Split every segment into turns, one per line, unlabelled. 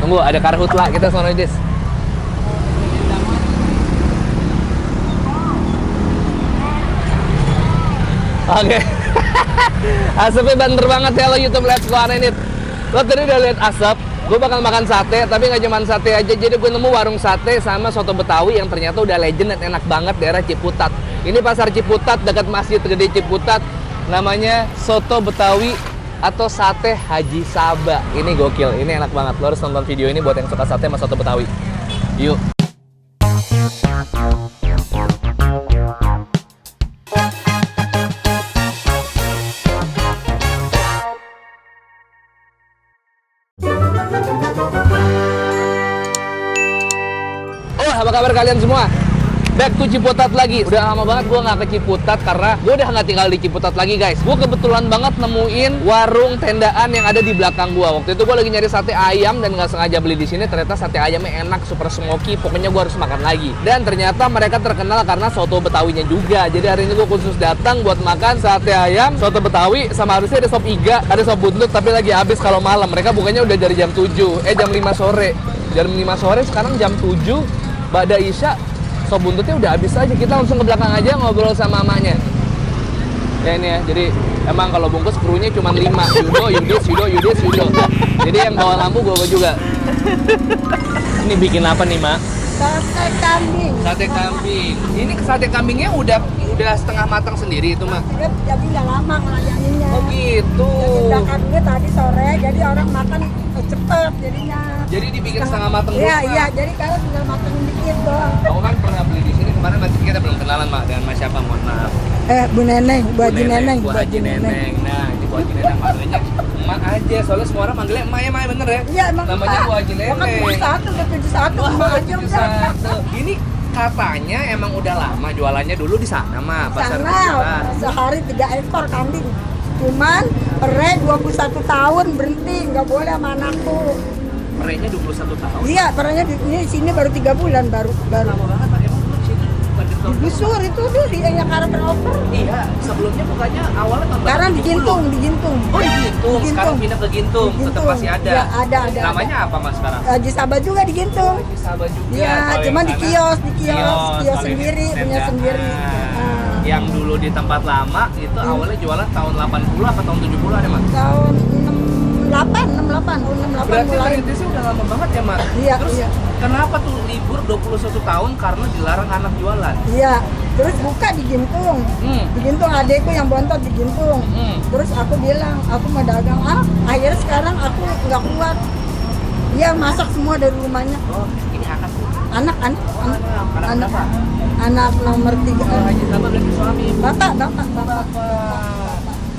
Tunggu, ada karhutla kita sono Dis. Oke. Asapnya banter banget ya lo YouTube Let's Go Arenit. Lo tadi udah lihat asap, gue bakal makan sate, tapi nggak cuma sate aja. Jadi gue nemu warung sate sama soto Betawi yang ternyata udah legend dan enak banget daerah Ciputat. Ini pasar Ciputat dekat Masjid Gede Ciputat. Namanya soto Betawi atau sate Haji Saba. Ini gokil, ini enak banget. Lo harus nonton video ini buat yang suka sate sama soto Betawi. Yuk. Apa kabar kalian semua? Back to Ciputat lagi. Udah lama banget gue nggak ke Ciputat karena gue udah nggak tinggal di Ciputat lagi guys. Gue kebetulan banget nemuin warung tendaan yang ada di belakang gue. Waktu itu gue lagi nyari sate ayam dan nggak sengaja beli di sini. Ternyata sate ayamnya enak, super smoky. Pokoknya gue harus makan lagi. Dan ternyata mereka terkenal karena soto Betawinya juga. Jadi hari ini gue khusus datang buat makan sate ayam, soto Betawi, sama harusnya ada sop iga, ada sop buntut, tapi lagi habis kalau malam. Mereka bukanya udah dari jam 7, jam 5 sore. Jam 5 sore sekarang jam 7. Bada Isya, sop buntutnya udah habis aja. Kita langsung ke belakang aja ngobrol sama mamanya. Ya ini ya, jadi emang kalau bungkus krunya cuma 5. Yudo. Jadi yang bawa lampu gue juga. Ini bikin apa nih, Mak?
Sate kambing.
Sate kambing. Ini sate kambingnya udah setengah matang sendiri itu, Mak?
Jadi nggak lama ngelayaninnya.
Oh gitu.
Jadi bakar tadi sore, jadi orang makan cepet jadinya.
Jadi dibikin setengah matang dulu,
Iya,
Mak?
iya. Jadi kalau tinggal matang dikit doang.
Aku kan pernah beli di sini kemarin, masih kita belum kenalan, Mak, dengan Mas siapa, mohon maaf.
Bu Neneng, Bu Haji Neneng.
Bu Haji Neneng. Nah, di Bu Haji Neneng manggilnya emak aja. Soalnya semua orang manggilnya emak ya, Mak, bener ya?
Iya, emang
namanya Bu Haji Neneng.
Bukan 71, udah 71.
Wah,
emak aja udah.
71. Ini katanya emang udah lama jualannya dulu di sana, Mak. Pasar
Sana,
Ciputat.
sehari 3 ekor kambing. Cuman pere 21 tahun berhenti, nggak boleh sama anakku.
Perenya 21 tahun.
Iya, perenya di sini baru 3 bulan baru.
Lama banget, Pak. Emang dulu sini bukan di Tokyo?
Digusur itu tuh di yang karakter over.
Iya, sebelumnya bukannya awalnya tahun
Sekarang
70.
di Gintung.
Oh, di Gintung.
Gintung.
Sekarang pindah ke Gintung.
Di
Tetap
Gintung.
masih ada.
Ya, ada.
Namanya apa, Mas, sekarang?
Haji Sabah juga di Gintung.
Haji Sabah juga.
Iya,
Kalau
cuman
yang
di
sana,
kios
kalau
sendiri,
ini
punya
tenda.
sendiri.
Nah, yang dulu di tempat lama itu awalnya jualan tahun 80 apa tahun 70 ada, Mas?
Tahun 68
Berarti
mulai.
merintisnya udah lama banget ya, Mak?
Iya,
Terus
iya.
kenapa tuh libur 21 tahun karena dilarang anak jualan?
Iya, terus buka di Gintung. Di Gintung adekku yang bontot di Gintung. Terus aku bilang, aku mau dagang. Akhirnya sekarang aku nggak kuat. Iya, masak semua dari rumahnya.
Oh, ini anak tuh.
Anak.
Kenapa?
Anak nomor 3.
Haji Sabah berarti suami.
Bapak.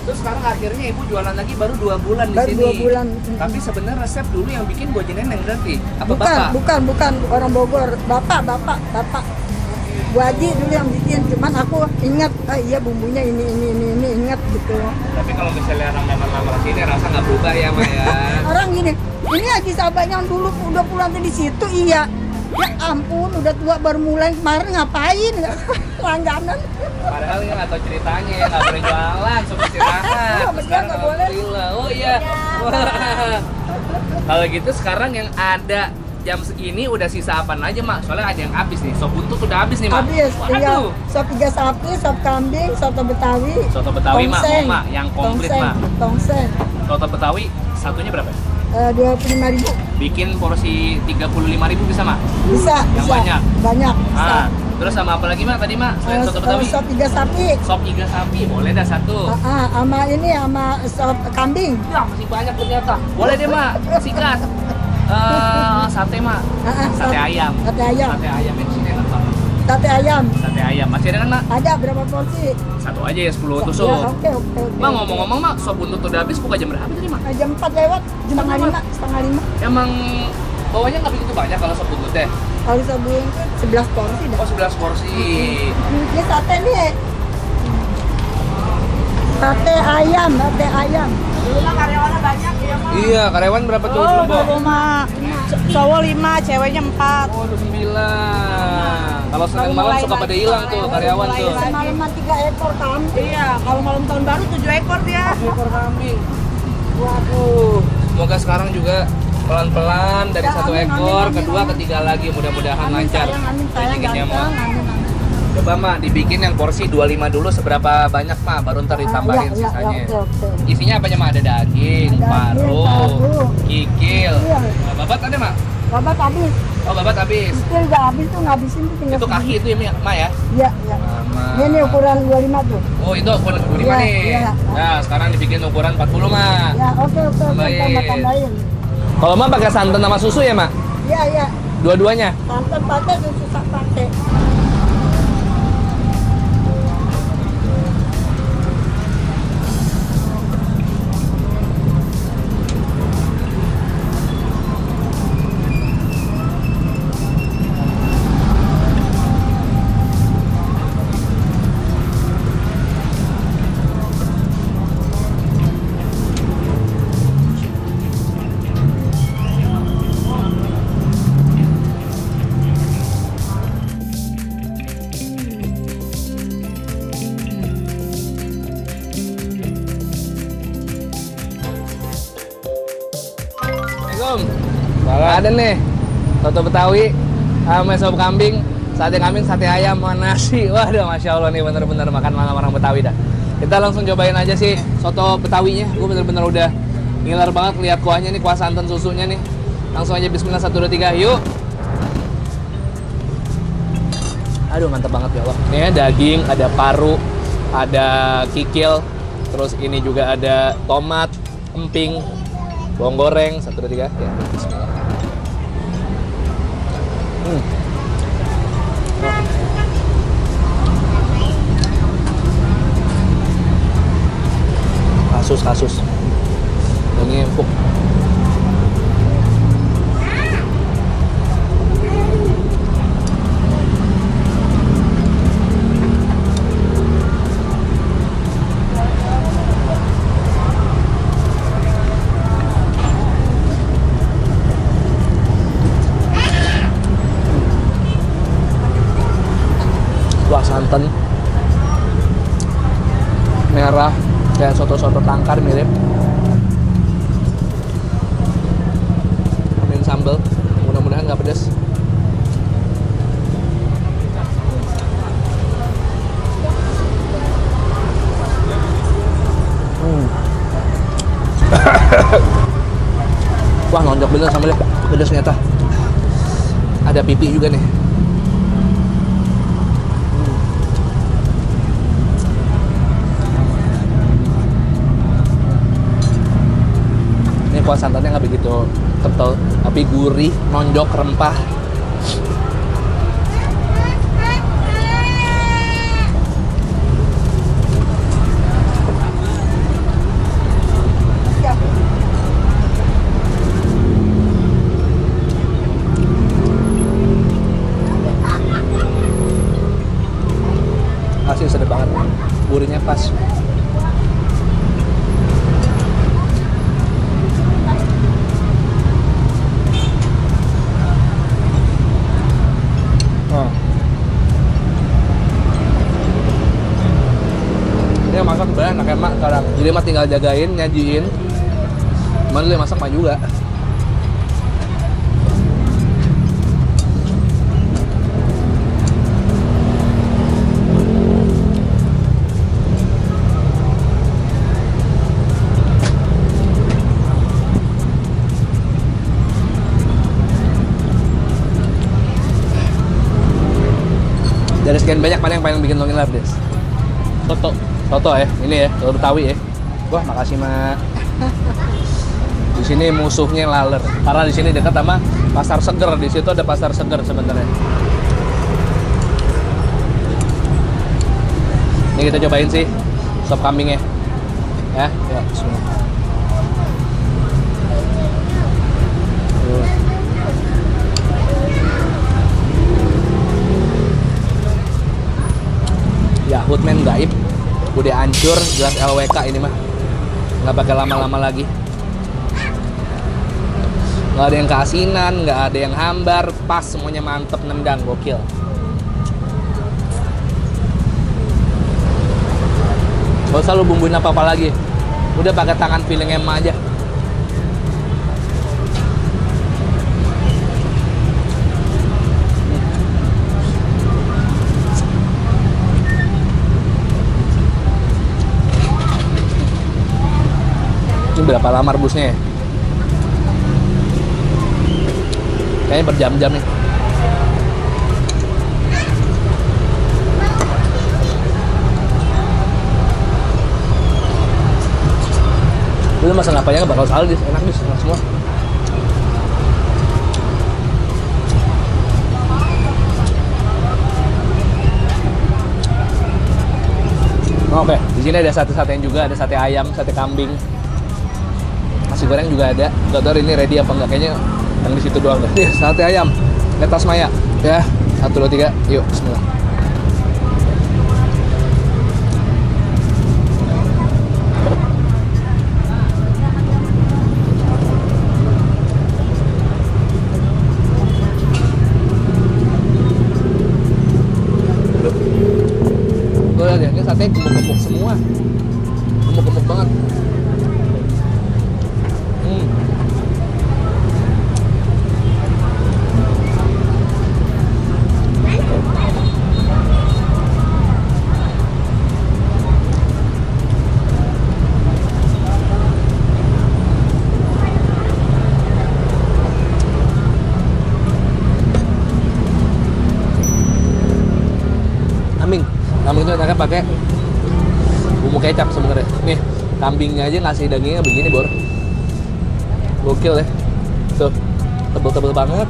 Terus sekarang akhirnya ibu jualan lagi baru 2 bulan di
Baru
sini.
2 bulan.
Tapi sebenarnya resep dulu yang bikin Bu Haji Neneng berarti apa bapak?
Bukan orang Bogor. Bapak. Bu Haji dulu yang bikin, cuman aku ingat, iya bumbunya ini ingat gitu.
Tapi kalau misalnya orang datang lama sini rasa nggak berubah ya, Maya.
Orang gini, ini Haji Sabah yang dulu udah pulang di situ, iya. Ya ampun, udah tua baru mulai kemarin ngapain? Langganan.
Padahal ya nggak tahu ceritanya ya, nggak boleh jualan, suruh istirahat.
Iya, betul, nggak boleh.
Alhamdulillah. Oh iya. Wah. Kalau gitu sekarang yang ada jam segini udah sisa apa aja, Mak? Soalnya ada yang habis nih, sop buntut udah habis nih, Mak.
Habis, iya.
Waduh.
Sop 3 sapi, sop kambing, soto Betawi.
Soto Betawi, Mak,
tongseng.
Mak, yang komplit, Mak.
Tongseng.
Soto Betawi satunya berapa?
25.000.
Bikin porsi 35.000 bisa, Mak?
Bisa.
banyak?
Banyak, bisa.
Terus sama apa lagi, Mak, tadi, Mak? Selain soto Betawi?
Sop 3 sapi.
Sop iga sapi, boleh dah satu.
Sama ini, sama sop kambing.
Ya, masih banyak ternyata. Boleh deh, Mak. Sikat. Sate, Mak. Sate ayam.
Sate ayam.
Sate ayam yang sini enak banget.
Sate ayam.
Sate ayam. Masih ada kan, Mak?
Ada berapa porsi?
Satu aja ya, 10 tusuk.
Ya, oke.
Mak, ngomong-ngomong, Mak, sop buntut udah habis buka jam berapa tadi, Mak?
Jam 4 lewat, setengah lima.
Emang bawahnya nggak begitu banyak kalau sop buntut teh?
Kalau sabun itu 11 porsi dah.
Oh, 11 porsi.
Ini sate nih. Sate ayam.
Dulu mah karyawannya banyak ya mah.
Iya, karyawan berapa tuh?
Oh,
Bro?
dulu mah cowok 5, ceweknya 4.
Oh, udah 9. Kalau Senin malam suka pada hilang tuh karyawan tuh.
Semalaman 3 ekor kambing.
Iya, kalau malam tahun baru 7 ekor dia.
7 ekor kambing. Waduh, semoga sekarang juga Pelan-pelan dari
Ya,
satu
amin,
ekor,
amin,
kedua,
amin.
ketiga lagi. Mudah-mudahan
Amin
lancar.
sayang, amin sayang,
Rezekinya,
ganteng,
Mak.
amin amin.
Coba Mak dibikin yang porsi 25 dulu seberapa banyak Mak, baru ntar ditambahin
Iya, iya,
sisanya.
oke.
Isinya apanya Mak? Ada daging,
Daging,
paru,
paru,
kikil.
Iya.
Nah, babat ada Mak?
Babat habis,
Oh babat habis.
kecil udah habis tuh ngabisin tuh tinggal.
Itu kaki itu ya Mak ya?
Iya, iya.
Mama.
Ini ukuran 25 tuh.
Oh itu ukuran 25
Iya,
nih.
iya.
Nah sekarang dibikin ukuran 40 Mak.
Ya, oke,
Tambahin.
tambahin.
Kalau Mak pakai santan sama susu ya Mak?
Iya, iya.
Dua-duanya?
Santan pakai, susu tak pakai.
Assalamualaikum. Ada nih soto Betawi sama sop kambing, sate kambing, sate ayam sama nasi. Waduh, masya Allah nih bener-bener makan malam orang Betawi dah. Kita langsung cobain aja sih soto Betawinya. Gue bener-bener udah ngiler banget lihat kuahnya nih, kuah santan susunya nih. Langsung aja Bismillah 1 2 3 yuk. Aduh mantap banget ya Allah. Ini daging, ada paru, ada kikil, terus ini juga ada tomat, emping, bawang goreng, 1 2 3 ya. Bismillah. Kasus ini empuk. Wah, santan merah kayak soto-soto tangkar mirip. Tambahin sambal, mudah-mudahan nggak pedas. Wah, nonjok bener sambalnya, pedas ternyata. Ada pipi juga nih. Kuah santannya nggak begitu kental, tapi gurih, nonjok, rempah. Asli sedap banget, gurihnya pas. Ini yang masak sebenarnya anak emak sekarang. Jadi emak tinggal jagain, nyajiin. Cuman lu yang masak mah juga. Dari sekian banyak mana yang paling bikin lo ngiler, Des? Soto ya, ini ya, soto Betawi ya. Wah, makasih Mak. Di sini musuhnya laler, karena di sini dekat sama pasar seger. Di situ ada pasar seger sebenarnya. Ini kita cobain sih sop kambingnya, ya. Ya, bismillah. Yahut men gaib, udah hancur, jelas LWK ini mah, nggak pakai lama-lama lagi. Nggak ada yang keasinan, nggak ada yang hambar, pas semuanya mantep, nendang, gokil. Gak usah lu bumbuin apa-apa lagi, udah pakai tangan feeling emak aja. berapa lama rebusnya ya? Kayaknya berjam-jam nih. Lu masak apanya nggak bakal salah, enak nih, enak semua. Oke, di sini ada sate-satean juga, ada sate ayam, sate kambing, nasi goreng juga ada. Gak tahu ini ready apa enggak, kayaknya yang di situ doang deh. Nih, sate ayam, letas maya, ya. 1, 2, 3, yuk, Bismillah. Tuh lihat ya, ini sate gemuk-gemuk semua, gemuk-gemuk banget. Kambing itu enaknya pakai bumbu kecap sebenarnya. Nih, kambingnya aja ngasih dagingnya begini, Bor. Gokil ya. Tuh, tebel-tebel banget.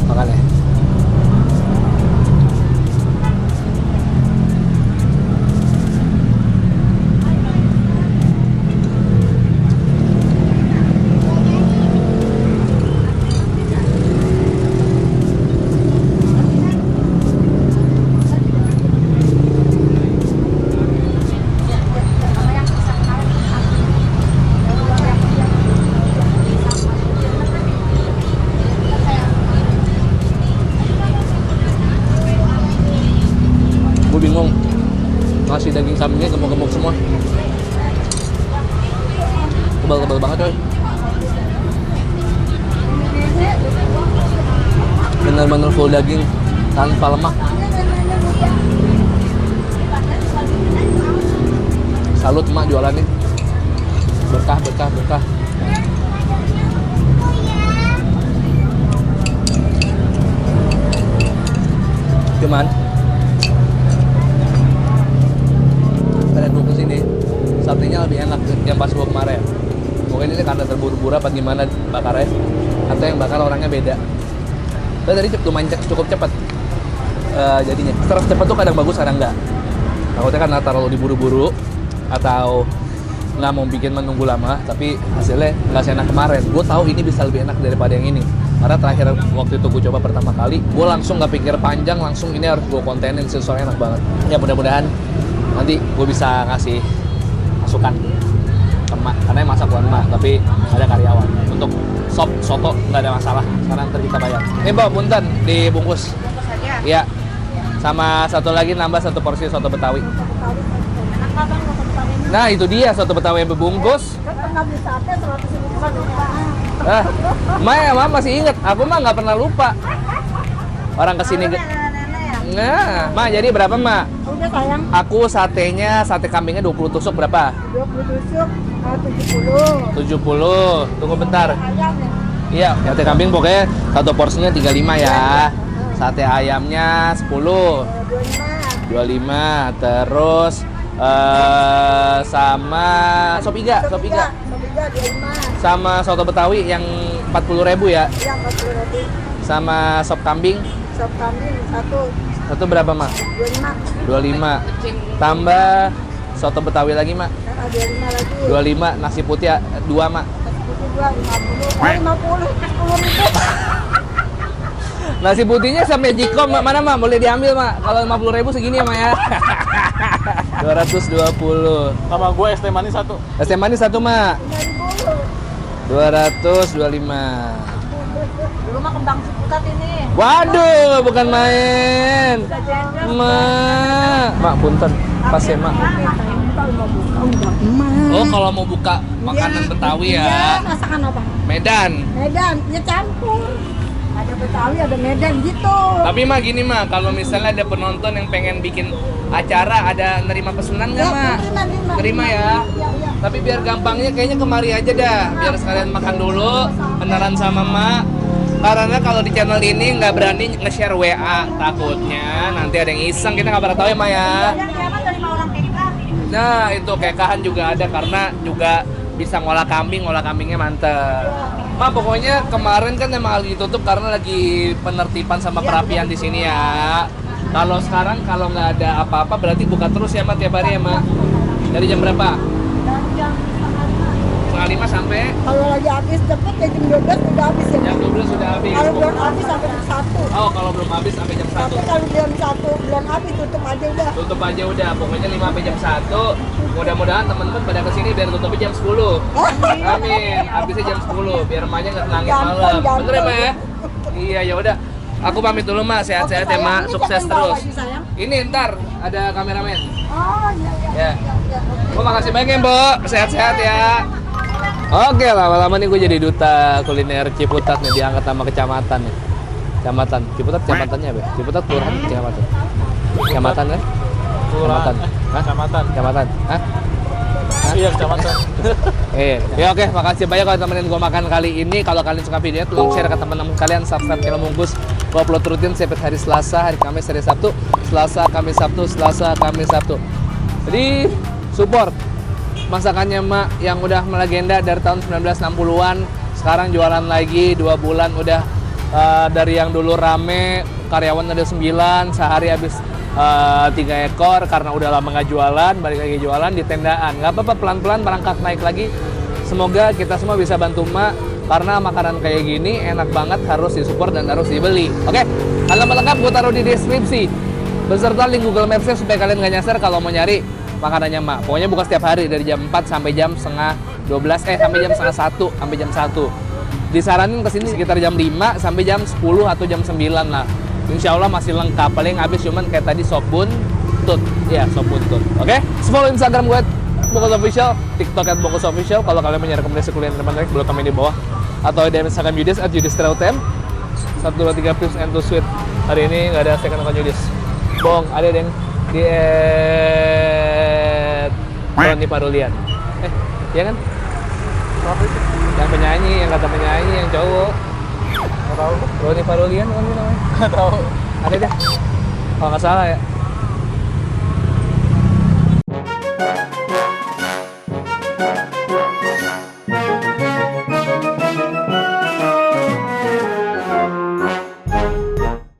Makan ya. Gue bingung, ngasih daging kambingnya gemuk-gemuk semua, tebal-tebal banget coy, bener-bener full daging tanpa lemak. Salut emak jualannya, berkah berkah berkah. Cuman pada gue kesini, satenya lebih enak yang pas gue kemarin. Mungkin ini karena terburu-buru apa gimana bakarnya, atau yang bakar orangnya beda. Tapi tadi lumayan cukup cepat jadinya. Setelah cepat tuh kadang bagus, kadang enggak. Takutnya karena terlalu diburu-buru atau nggak mau bikin menunggu lama, tapi hasilnya nggak seenak kemarin. Gue tahu ini bisa lebih enak daripada yang ini. Karena terakhir waktu itu gue coba pertama kali, gue langsung nggak pikir panjang, langsung ini harus gue kontenin, soalnya enak banget. Ya mudah-mudahan nanti gue bisa ngasih masukan ke emak, karena yang masak bukan emak, tapi ada karyawan. Untuk sop, soto nggak ada masalah, sekarang ntar kita bayar. Ini Mbak, punten dibungkus.
Bungkus aja.
Iya. Sama satu lagi nambah 1 porsi soto Betawi.
Enak nggak bang soto Betawi ini?
Nah itu dia soto Betawi yang berbungkus.
Kan pernah beli sate 100.000
Mama masih inget, aku mah nggak pernah lupa. Orang kesini.
Nenek-nenek ya?
Nah, Ma jadi berapa Ma?
Udah sayang,
Aku sate kambingnya 20 tusuk berapa?
20 tusuk 70.
70. Tunggu bentar.
Ayam
Iya,
ya.
sate kambing pokoknya satu porsinya 35 ya. Sate ayamnya 10. 25. Terus sama sop iga.
25.
Sama soto Betawi yang 40.000 ya.
Iya 40.000.
Sama sop kambing
Sop kambing
satu berapa, Mak? 25. Tambah soto Betawi lagi, Mak.
25 lagi.
25. Nasi putih 2, Mak.
Nasi putih 2 50. 10.000.
Nasi putihnya sampai jikom, Mak. Mana, Mak? Boleh diambil, Mak. Kalau 50.000 segini ya, Mak ya. 220.
Sama gue es teh manis 1.
Es teh manis 1, Mak. 225.
Dulu mah kembang ciputat ini.
Waduh, bukan main. Mak, punten. Pas ya, Mak. Oh, kalau mau buka makanan Betawi
Iya,
ya.
masakan apa?
Medan.
Medan, ya campur. Ada Betawi, ada Medan gitu.
Tapi mah gini mah, kalau misalnya ada penonton yang pengen bikin acara, ada nerima pesanan nggak
Ya,
mah? Nerima ya.
Ya.
Tapi biar gampangnya kayaknya kemari aja dah, biar sekalian makan dulu, kenalan sama mak. Karena kalau di channel ini nggak berani nge-share WA, takutnya nanti ada yang iseng, kita nggak pernah tahu ya Maya.
Yang kiamat dari orang kita.
Nah itu kekahan juga ada karena juga bisa ngolah kambingnya mantep. Ma pokoknya kemarin kan emang lagi ditutup karena lagi penertiban sama perapian di sini ya. Kalau sekarang kalau nggak ada apa-apa berarti buka terus ya Ma tiap hari ya Ma. Dari jam berapa?
Dan jam
Setengah 5 sampai
Kalau lagi habis cepet ya jam 12 udah habis ya.
jam 12 sudah habis.
Kalau belum habis sampai jam 1.
Oh kalau belum habis sampai jam 1.
Tapi kalau jam 1 belum habis tutup aja udah.
Tutup aja udah, pokoknya 5 sampai jam 1. Mudah-mudahan teman-teman pada kesini biar tutupnya jam 10. Amin. Habisnya jam 10 biar emaknya nggak nangis
Ganteng,
malam. Bener ya, Ma
ganteng.
ya? Iya, ya udah. Aku pamit dulu, Ma. Sehat-sehat ya, Ma.
Sayang, ini
Sukses
siapa yang bawa
terus.
lagi, sayang?
Ini ntar ada kameramen.
Oh iya iya.
Ya. Bu, makasih banyak ya, Bu. Sehat-sehat ya. Oke, lama-lama nih gue jadi duta kuliner Ciputat nih, diangkat sama kecamatan nih. Kecamatan. Ciputat kecamatannya apa? Ciputat kelurahan kecamatan. Kecamatan kan? Kecamatan. Hah? Kecamatan. Hah?
Iya, kecamatan.
Ya oke, makasih banyak kalau temenin gue makan kali ini. Kalau kalian suka video, tolong share ke teman-teman kalian, subscribe channel Bungkus. Gue upload rutin setiap hari Selasa, hari Kamis, hari Sabtu. Selasa, Kamis, Sabtu, Selasa, Kamis, Sabtu. Jadi support masakannya Mak yang udah melegenda dari tahun 1960-an. Sekarang jualan lagi 2 bulan udah dari yang dulu rame, karyawan ada 9, sehari habis 3 ekor karena udah lama nggak jualan, balik lagi jualan di tendaan. Nggak apa-apa, pelan-pelan merangkak naik lagi. Semoga kita semua bisa bantu Mak karena makanan kayak gini enak banget, harus disupport dan harus dibeli. Oke, alamat lengkap gue taruh di deskripsi beserta link Google Maps-nya supaya kalian nggak nyasar kalau mau nyari makanannya Mak. Pokoknya buka setiap hari dari jam 4 sampai jam setengah 12, sampai jam setengah 1 sampai jam 1. Disaranin kesini sekitar jam 5 sampai jam 10 atau jam 9 lah. Insya Allah masih lengkap, paling habis cuman kayak tadi sop buntut. Ya, sop buntut. Oke, follow Instagram gue Bungkus Official, TikTok @bungkusofficial. Kalau kalian punya rekomendasi kuliner menarik, boleh komen di bawah. Atau di Instagram Yudis @yudistrautem. 1, 2, 3 Pips and 2 Sweet. Hari ini nggak ada second account Yudis. Bohong, ada yang di Roni Parulian. Iya kan? Yang penyanyi, yang kata penyanyi, yang cowok.
Nggak tahu.
Roni Parulian kan namanya?
Nggak tahu.
Ada deh. Kalau nggak salah ya.